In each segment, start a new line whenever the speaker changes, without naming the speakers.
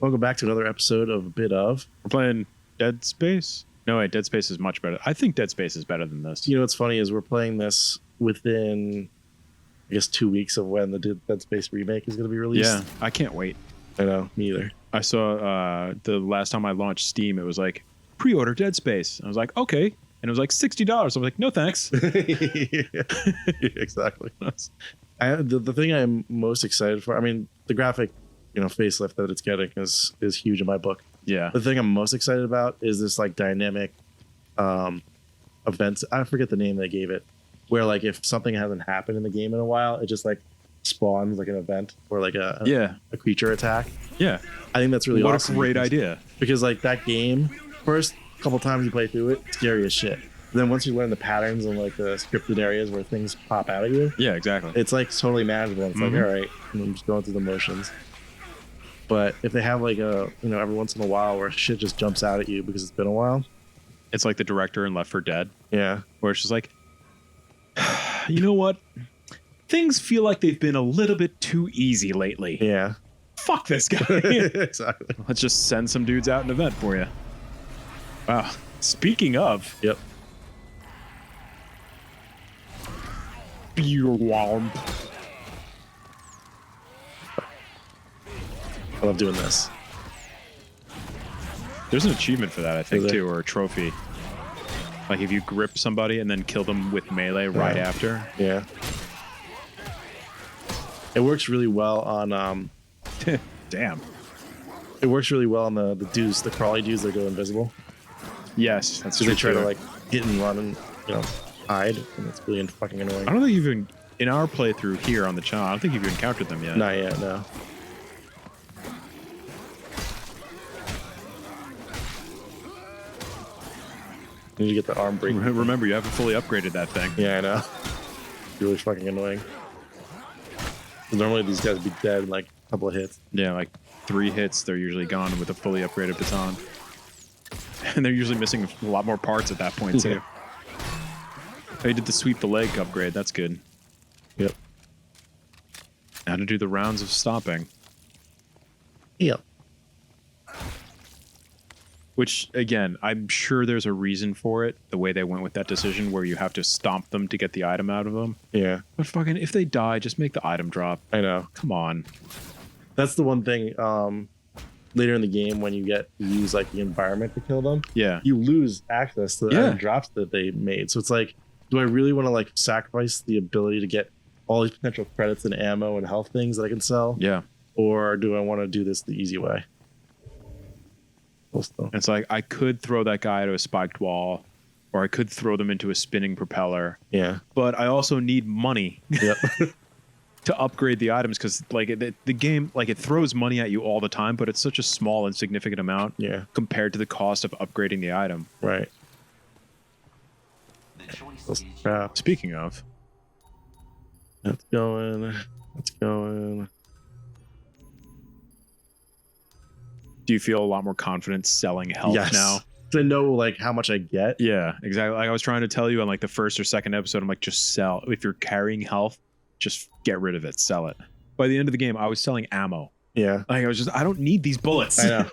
Welcome back to another episode of A Bit Of.
We're playing Dead Space? No, wait, Dead Space is much better. I think Dead Space is better than this.
You know what's funny is we're playing this within, I guess, 2 weeks of when the Dead Space remake is going to be released.
Yeah, I can't wait.
I know, me either.
I saw the last time I launched Steam, it was like, pre-order Dead Space. I was like, okay. And it was like $60. I was like, no thanks.
Exactly. The thing I'm most excited for, I mean, the graphic, facelift that it's getting is huge in my book.
Yeah.
The thing I'm most excited about is this like dynamic events. I forget the name they gave it, where like if something hasn't happened in the game in a while, it just like spawns like an event or like a creature attack.
Yeah.
I think that's really awesome.
What a great idea.
Because like that game, first couple times you play through it, scary as shit. Then once you learn the patterns and like the scripted areas where things pop out at you,
yeah, exactly.
It's like totally manageable. It's like, all right, I'm just going through the motions. But if they have like every once in a while where shit just jumps out at you because it's been a while.
It's like the director in Left 4 Dead.
Yeah.
Where it's just like, you know what? Things feel like they've been a little bit too easy lately.
Yeah.
Fuck this guy.
Exactly.
Let's just send some dudes out an event for you. Wow. Speaking of.
Yep.
Beer womp.
I love doing this.
There's an achievement for that, I think, too, or a trophy. Like if you grip somebody and then kill them with melee right after.
Yeah. It works really well on
Damn.
It works really well on the dudes, the crawly dudes that go invisible.
Yes, that's true.
They try to like hit and run and hide, and it's really fucking annoying.
I don't think you've even in our playthrough here on the channel, I don't think you've encountered them yet.
Not yet, no. Need to get the arm break.
Remember, you haven't fully upgraded that thing.
Yeah, I know. Really fucking annoying. Normally these guys would be dead in like a couple of hits.
Yeah, like 3 hits, they're usually gone with a fully upgraded baton. And they're usually missing a lot more parts at that point, too. They did the sweep the leg upgrade. That's good.
Yep.
Now to do the rounds of stopping.
Yep.
Which, again, I'm sure there's a reason for it, the way they went with that decision where you have to stomp them to get the item out of them.
Yeah.
But fucking, if they die, just make the item drop.
I know.
Come on.
That's the one thing later in the game when you use like the environment to kill them.
Yeah.
You lose access to the item drops that they made. So it's like, do I really want to like sacrifice the ability to get all these potential credits and ammo and health things that I can sell?
Yeah.
Or do I want to do this the easy way?
It's like I could throw that guy to a spiked wall, or I could throw them into a spinning propeller.
Yeah.
But I also need money.
Yep.
To upgrade the items because like the game, like it throws money at you all the time, but it's such a small and significant amount compared to the cost of upgrading the item.
Right.
Speaking of,
that's going.
Do you feel a lot more confident selling health now?
To know like how much I get.
Yeah, exactly. Like I was trying to tell you on like the first or second episode, I'm like, just sell. If you're carrying health, just get rid of it, sell it. By the end of the game, I was selling ammo.
Yeah.
Like I don't need these bullets.
I know.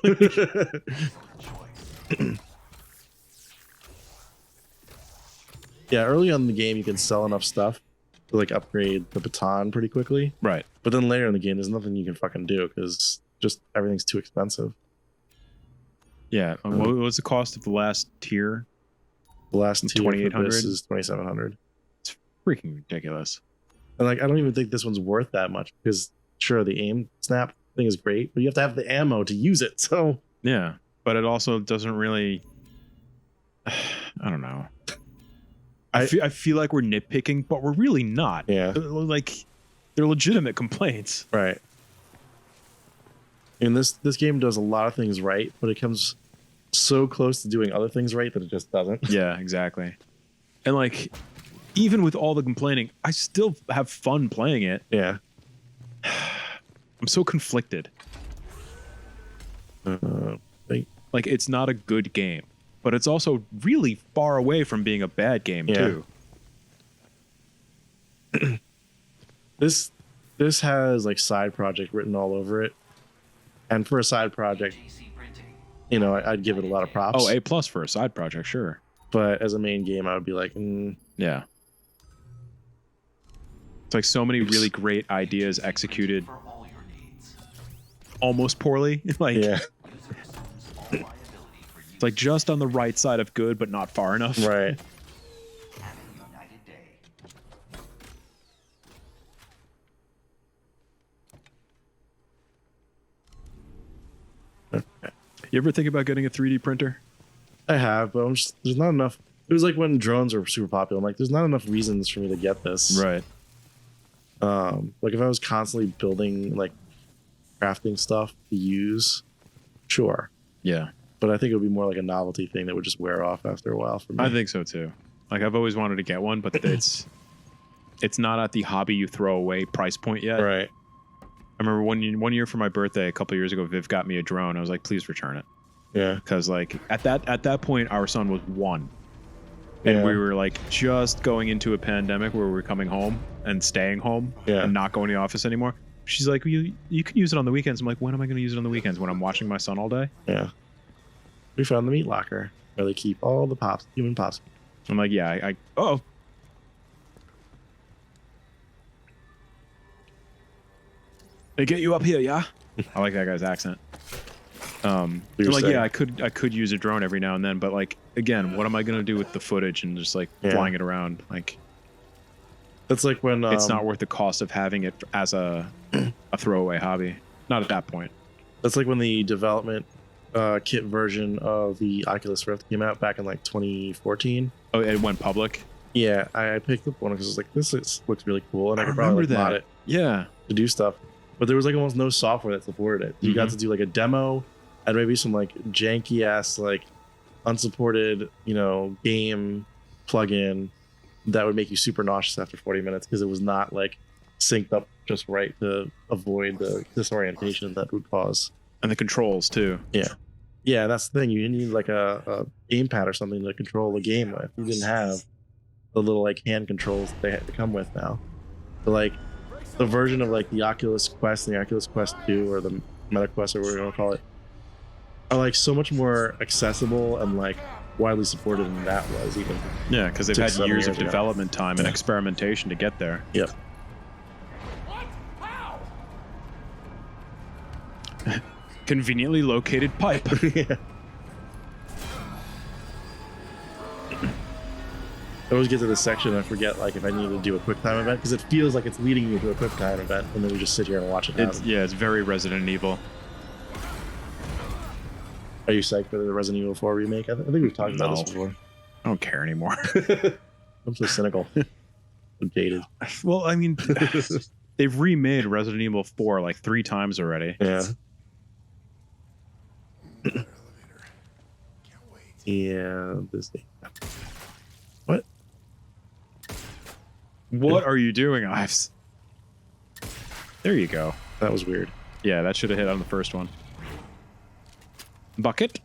Yeah, early on in the game, you can sell enough stuff to like upgrade the baton pretty quickly.
Right.
But then later in the game, there's nothing you can fucking do because just everything's too expensive.
Yeah. What was the cost of the last tier?
The last tier
2,800
is 2,700.
It's freaking ridiculous.
And like, I don't even think this one's worth that much because sure, the aim snap thing is great, but you have to have the ammo to use it. So
yeah, but it also doesn't really. I don't know. I feel like we're nitpicking, but we're really not.
Yeah.
Like, they're legitimate complaints.
Right. And this game does a lot of things right, but it comes so close to doing other things right that it just doesn't.
Yeah, exactly. And like, even with all the complaining, I still have fun playing it.
Yeah.
I'm so conflicted. Like, it's not a good game, but it's also really far away from being a bad game too.
This has like side project written all over it. And for a side project, you know, I'd give it a lot of props.
Oh, A+ for a side project, sure.
But as a main game, I would be like,
yeah. It's like so many really great ideas executed almost poorly. Like,
yeah,
it's like just on the right side of good, but not far enough.
right.
You ever think about getting a 3D printer?
I have, but there's not enough. It was like when drones were super popular. I'm like, there's not enough reasons for me to get this.
Right.
Like if I was constantly building, like crafting stuff to use, sure.
Yeah.
But I think it would be more like a novelty thing that would just wear off after a while for me.
I think so too. Like I've always wanted to get one, but it's not at the hobby you throw away price point yet.
Right.
I remember one year for my birthday a couple years ago, Viv got me a drone. I was like, please return it.
Yeah.
Because like at that point, our son was 1. And we were like just going into a pandemic where we were coming home and staying home and not going to the office anymore. She's like, you can use it on the weekends. I'm like, when am I going to use it on the weekends? When I'm watching my son all day?
Yeah. We found the meat locker where they keep all the human pops.
I'm like, yeah, oh. They get you up here, yeah? I like that guy's accent. Like, yeah, I could use a drone every now and then, but like, again, what am I gonna do with the footage and just like flying it around? Like,
that's like when
it's not worth the cost of having it as a throwaway hobby. Not at that point.
That's like when the development kit version of the Oculus Rift came out back in like 2014.
Oh, it went public.
Yeah, I picked up one because I was like, this looks really cool, and I could probably mod it.
Yeah,
to do stuff. But there was like almost no software that supported it. You got to do like a demo and maybe some like janky ass like unsupported, you know, game plugin that would make you super nauseous after 40 minutes because it was not like synced up just right to avoid the disorientation that would cause.
And the controls too.
Yeah. Yeah, that's the thing. You need like a gamepad or something to control the game with. You didn't have the little like hand controls they had to come with now. So like the version of like the Oculus Quest and the Oculus Quest 2 or the Meta Quest or whatever you want to call it are like so much more accessible and like widely supported than that was even.
Yeah, because they've had years of development time and experimentation to get there.
Yep.
Conveniently located pipe.
Yeah. I always get to this section and I forget like if I need to do a quick time event because it feels like it's leading me to a quick time event and then we just sit here and watch it happen.
It's very Resident Evil.
Are you psyched for the Resident Evil 4 remake? I think we've talked about this before.
I don't care anymore.
I'm so cynical. I'm jaded.
Well, I mean, they've remade Resident Evil 4 like 3 times already.
Yeah. Yeah, this thing. What?
What are you doing, Ives? There you go.
That was weird.
Yeah, that should have hit on the first one. Bucket.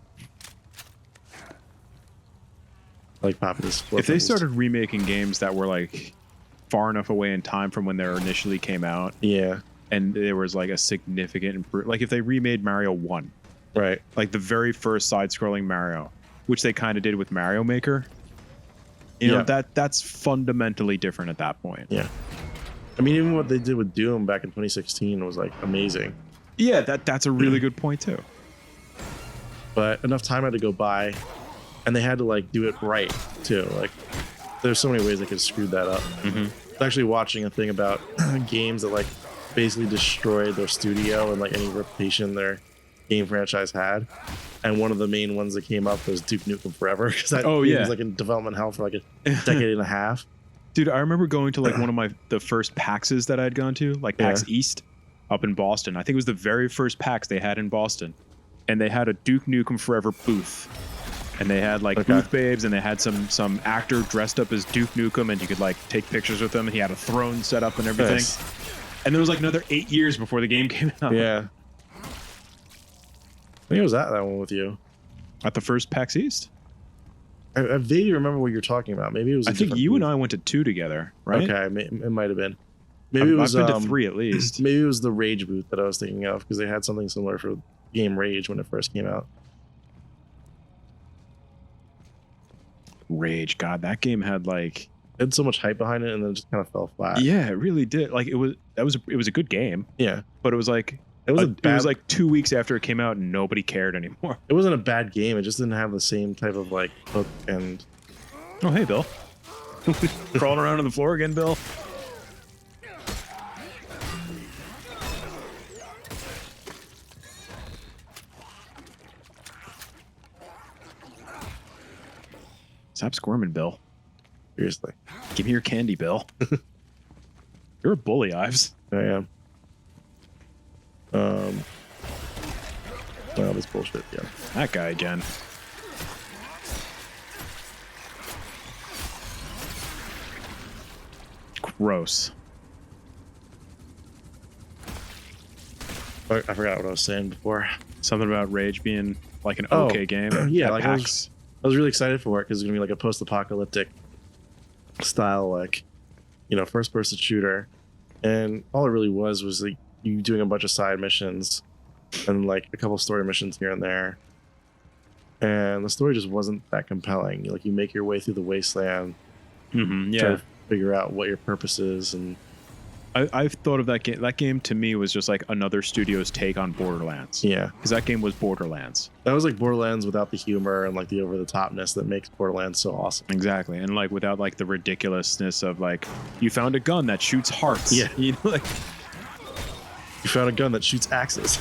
Like popping this.
If they started remaking games that were like far enough away in time from when they initially came out,
yeah,
and there was like a significant improvement, like if they remade Mario 1,
right,
like the very first side-scrolling Mario, which they kind of did with Mario Maker. You know, that's fundamentally different at that point.
Yeah. I mean, even what they did with Doom back in 2016 was like amazing.
Yeah, that's a really good point too.
But enough time had to go by, and they had to like do it right too. Like, there's so many ways they could have screwed that up. I was actually watching a thing about games that like basically destroyed their studio and like any reputation their game franchise had. And one of the main ones that came up was Duke Nukem Forever because that game was like in development hell for like a decade and a half.
Dude, I remember going to like one of the first PAXs that I'd gone to, like PAX East up in Boston. I think it was the very first PAX they had in Boston. And they had a Duke Nukem Forever booth. And they had like booth babes, and they had some actor dressed up as Duke Nukem, and you could like take pictures with him, and he had a throne set up and everything. Nice. And there was like another 8 years before the game came out.
Yeah. I think it was that one with you.
At the first PAX East?
I vaguely remember what you're talking about. Maybe it was
I think you and I went to 2 together, right?
Okay, it might have been. Maybe it
I've
was
been to 3 at least.
maybe it was the Rage booth that I was thinking of because they had something similar for game Rage when it first came out.
Rage, God, that game had like
It had so much hype behind it, and then it just kind of fell flat.
yeah, it really did. Like it was a good game,
Yeah,
but it was like
it was
it was like 2 weeks after it came out and nobody cared anymore.
It wasn't a bad game. It just didn't have the same type of like hook and.
Oh, hey, Bill. Crawling around on the floor again, Bill. Stop squirming, Bill.
Seriously,
Give me your candy, Bill. You're a bully, Ives.
I am. Well, this bullshit. Yeah.
That guy again. Gross.
I forgot what I was saying before.
Something about Rage being like an okay game.
Yeah,
at
like
PAX.
I was really excited for it because it's gonna be like a post-apocalyptic style, like, you know, first-person shooter, and all it really was like you doing a bunch of side missions and like a couple story missions here and there, and the story just wasn't that compelling. Like you make your way through the wasteland, try
Yeah.
to figure out what your purpose is, and
I've thought of that game. That game to me was just like another studio's take on Borderlands.
yeah,
Because that game was Borderlands.
that was like Borderlands without the humor and like the over-the-topness that makes Borderlands so awesome.
Exactly. And like without like the ridiculousness of like, you found a gun that shoots hearts.
Yeah.
You know, like,
You found a gun that shoots axes.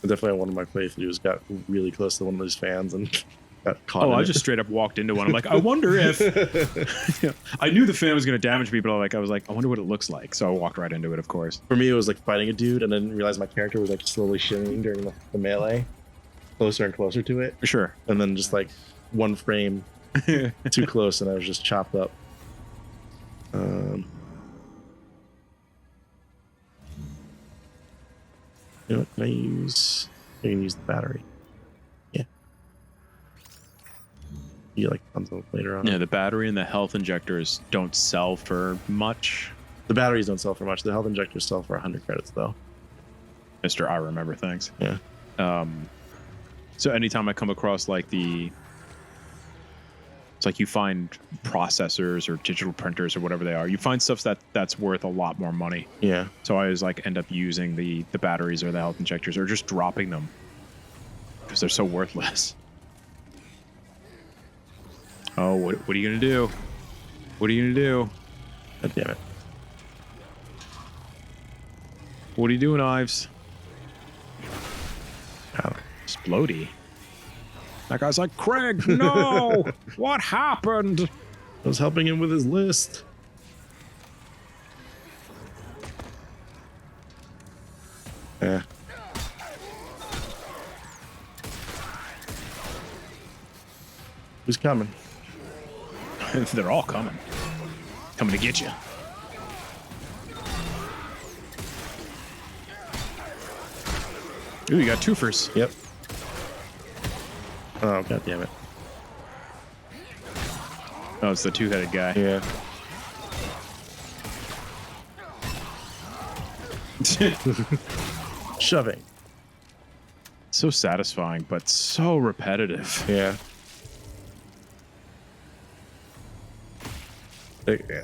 Definitely on one of my playthroughs got really close to one of those fans and got caught.
oh,
in
I
it.
just straight up walked into one. I'm like, I wonder if Yeah. I knew the fan was going to damage me, but I was like, I wonder what it looks like. So I walked right into it, of course.
For me, it was like fighting a dude, and I didn't realize my character was like slowly shimmying during the melee, closer and closer to it,
For sure.
and then just like one frame too close, and I was just chopped up. You know what? Can I use? I can use the battery. Yeah. You like tons of later on.
Yeah, the battery and the health injectors don't sell for much.
The batteries don't sell for much. The health injectors sell for 100 credits though.
Mr. I remember things.
Yeah.
So anytime I come across like it's like you find processors or digital printers or whatever they are, you find stuff that's worth a lot more money.
Yeah.
So I always like end up using the batteries or the health injectors or just dropping them because they're so worthless. Oh, what are you gonna do? What are you gonna do?
God damn it.
What are you doing, Ives?
Ow.
Explodey. That guy's like, Craig, no! What happened?
I was helping him with his list. Yeah. Who's coming?
They're all coming. Coming to get you. Ooh, you got twofers.
Yep. Oh, god damn it.
Oh, it's the two-headed guy.
Yeah. Shoving.
So satisfying, but so repetitive.
Yeah.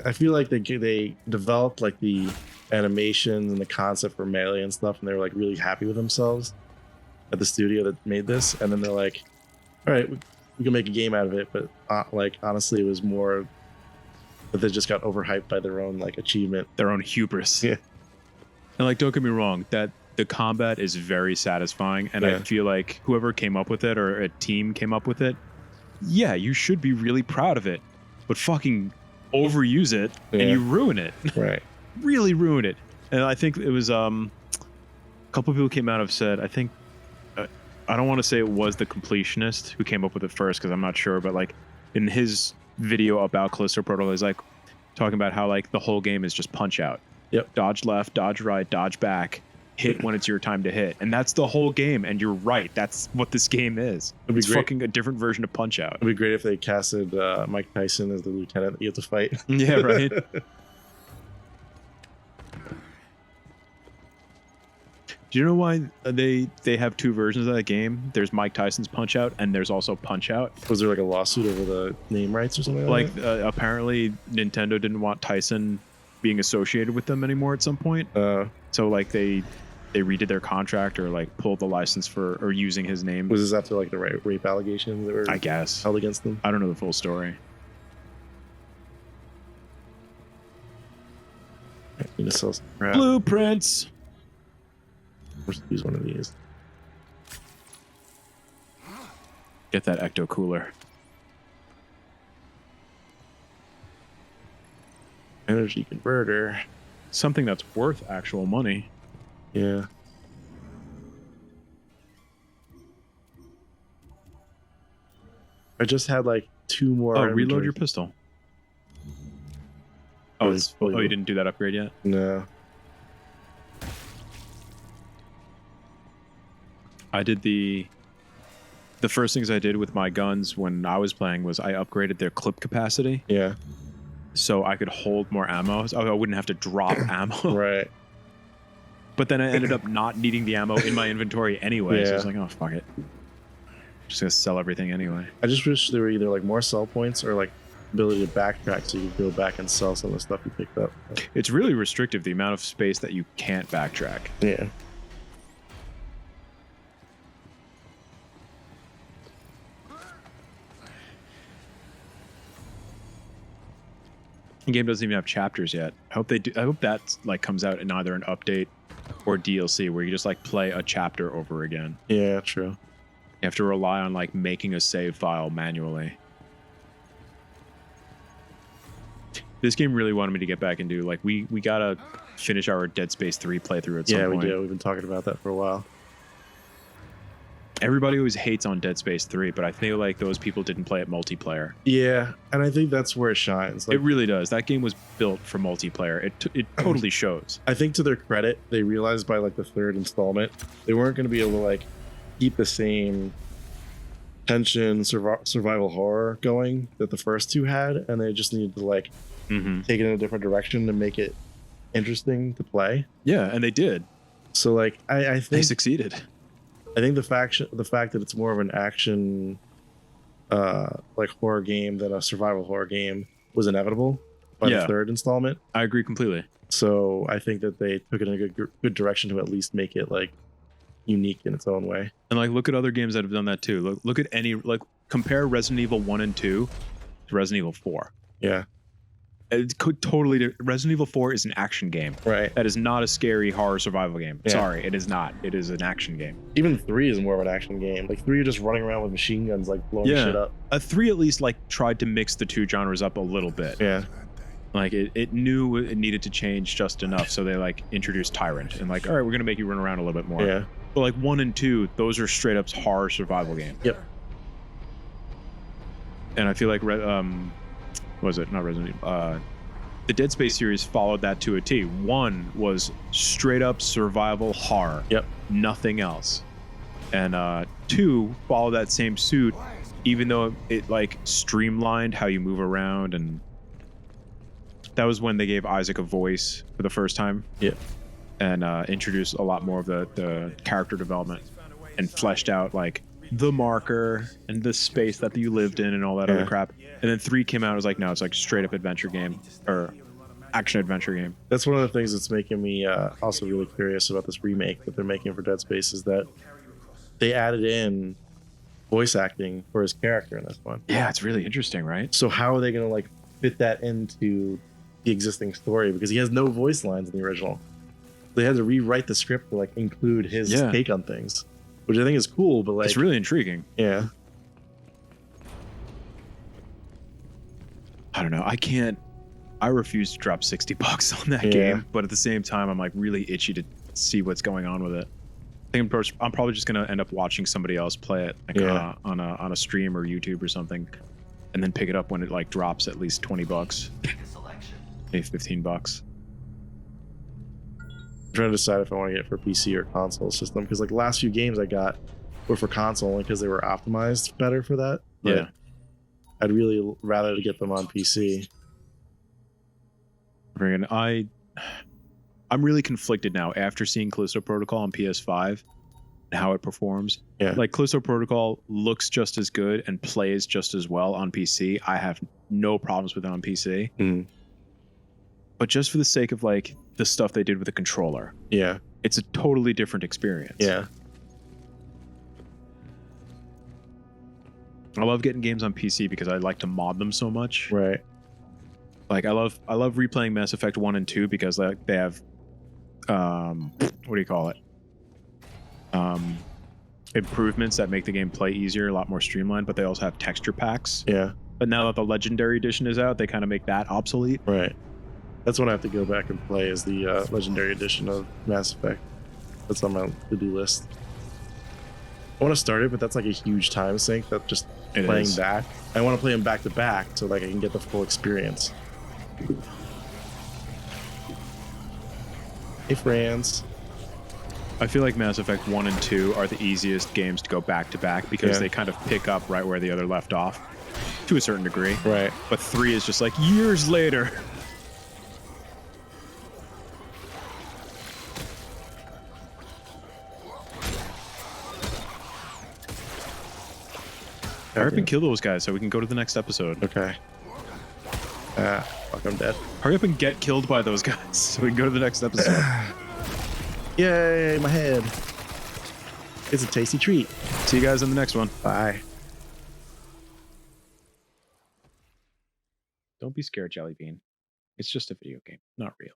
I feel like they developed like the animations and the concept for Melee and stuff, and they were like really happy with themselves at the studio that made this, and then they're like, all right, we can make a game out of it, but like honestly, it was more that they just got overhyped by their own like achievement.
Their own hubris.
Yeah.
And like, don't get me wrong, that the combat is very satisfying, and
Yeah.
I feel like whoever came up with it or a team came up with it, yeah, you should be really proud of it, but fucking overuse it and
Yeah.
you ruin it.
Right.
Really ruin it. And I think it was a couple of people came out and said, I think I don't want to say it was the completionist who came up with it first because I'm not sure, but like in his video about Callisto Protocol, he's like talking about how like the whole game is just punch out.
Yep.
Dodge left, dodge right, dodge back, hit when it's your time to hit, and that's the whole game. And you're right, that's what this game is. It's fucking a different version of Punch Out.
It'd be great if they casted Mike Tyson as the lieutenant that you have to fight.
Yeah, right. Do you know why they have two versions of that game? There's Mike Tyson's Punch Out, and there's also Punch Out.
Was there like a lawsuit over the name rights or something like that?
Apparently Nintendo didn't want Tyson being associated with them anymore at some point. So like they redid their contract or like pulled the license for or using his name.
Was this after like the rape allegations that were
I guess
held against them?
I don't know the full story.
You just sell some crap.
Blueprints.
Use one of these.
Get that ecto cooler.
Energy converter.
Something that's worth actual money.
Yeah. I just had like 2 more.
Oh, reload your pistol. Oh, you didn't do that upgrade yet?
No.
I did the first things I did with my guns when I was playing was I upgraded their clip capacity.
Yeah.
So I could hold more ammo. So I wouldn't have to drop ammo.
Right.
But then I ended up not needing the ammo in my inventory anyway. So I was like, oh, fuck it. Just gonna sell everything anyway.
I just wish there were either like more sell points or like ability to backtrack so you could go back and sell some of the stuff you picked up.
It's really restrictive, the amount of space that you can't backtrack.
Yeah.
The game doesn't even have chapters yet. I hope they do. I hope that like comes out in either an update or DLC where you just like play a chapter over again.
Yeah, true.
You have to rely on like making a save file manually. This game really wanted me to get back and do like we gotta finish our Dead Space 3 playthrough at some point.
Yeah, we do. We've been talking about that for a while.
Everybody always hates on Dead Space 3, but I feel like those people didn't play it multiplayer.
Yeah, and I think that's where it shines. Like,
it really does. That game was built for multiplayer. It totally shows.
I think to their credit, they realized by like the 3rd installment, they weren't going to be able to like keep the same tension, survival horror going that the first 2 had, and they just needed to like take it in a different direction to make it interesting to play.
Yeah, and they did.
So like I think
they succeeded.
I think the fact that it's more of an action like horror game than a survival horror game was inevitable by the 3rd installment.
I agree completely.
So I think that they took it in a good direction to at least make it like unique in its own way.
And like look at other games that have done that too. Look at any like compare Resident Evil 1 and 2 to Resident Evil 4.
Yeah.
It could totally. Resident Evil 4 is an action game.
Right.
That is not a scary horror survival game. Yeah. Sorry, it is not. It is an action game.
Even 3 is more of an action game. Like 3, you're just running around with machine guns, like blowing shit up.
3 at least like tried to mix the 2 genres up a little bit.
Yeah.
Like it knew it needed to change just enough, so they like introduced Tyrant and like, all right, we're gonna make you run around a little bit more.
Yeah.
But like 1 and 2, those are straight up horror survival games.
Yep.
And I feel like was it not Resident Evil? The Dead Space series followed that to a T. 1 was straight up survival horror.
Yep.
Nothing else. And 2 followed that same suit, even though it like streamlined how you move around, and that was when they gave Isaac a voice for the first time.
Yeah.
And introduced a lot more of the character development and fleshed out like the marker and the space that you lived in and all that other crap. And then 3 came out, it was like, no, it's like straight up adventure game or action adventure game.
That's one of the things that's making me also really curious about this remake that they're making for Dead Space, is that they added in voice acting for his character in this one.
Yeah, it's really interesting, right?
So how are they going to like fit that into the existing story? Because he has no voice lines in the original. They had to rewrite the script to like include his take on things, which I think is cool, but like
it's really intriguing.
Yeah.
I don't know. I refuse to drop $60 on that game, but at the same time, I'm like really itchy to see what's going on with it. I think I'm probably just gonna end up watching somebody else play it, like on a stream or YouTube or something, and then pick it up when it like drops at least $20, maybe $15.
trying to decide if I want to get it for PC or console system, because like the last few games I got were for console only because they were optimized better for that. But
Yeah.
I'd really rather to get them on PC.
I'm really conflicted now after seeing Callisto Protocol on PS5 and how it performs.
Yeah.
Like Callisto Protocol looks just as good and plays just as well on PC. I have no problems with it on PC.
Mm.
But just for the sake of like the stuff they did with the controller,
Yeah.
it's a totally different experience.
Yeah.
I love getting games on PC because I like to mod them so much.
Right.
Like I love replaying Mass Effect 1 and 2 because like they have what do you call it? Improvements that make the game play easier, a lot more streamlined, but they also have texture packs.
Yeah.
But now that the Legendary Edition is out, they kind of make that obsolete.
Right. That's what I have to go back and play, is the Legendary Edition of Mass Effect. That's on my to-do list. I want to start it, but that's like a huge time sink. That just playing back. I want to play them back to back so like I can get the full experience. Hey, Franz.
I feel like Mass Effect 1 and 2 are the easiest games to go back to back because they kind of pick up right where the other left off to a certain degree.
Right.
But 3 is just like years later. Hurry up and kill those guys so we can go to the next episode.
Okay. Fuck, I'm dead.
Hurry up and get killed by those guys so we can go to the next episode.
Yay, my head. It's a tasty treat.
See you guys in the next one.
Bye.
Don't be scared, Jelly Bean. It's just a video game, not real.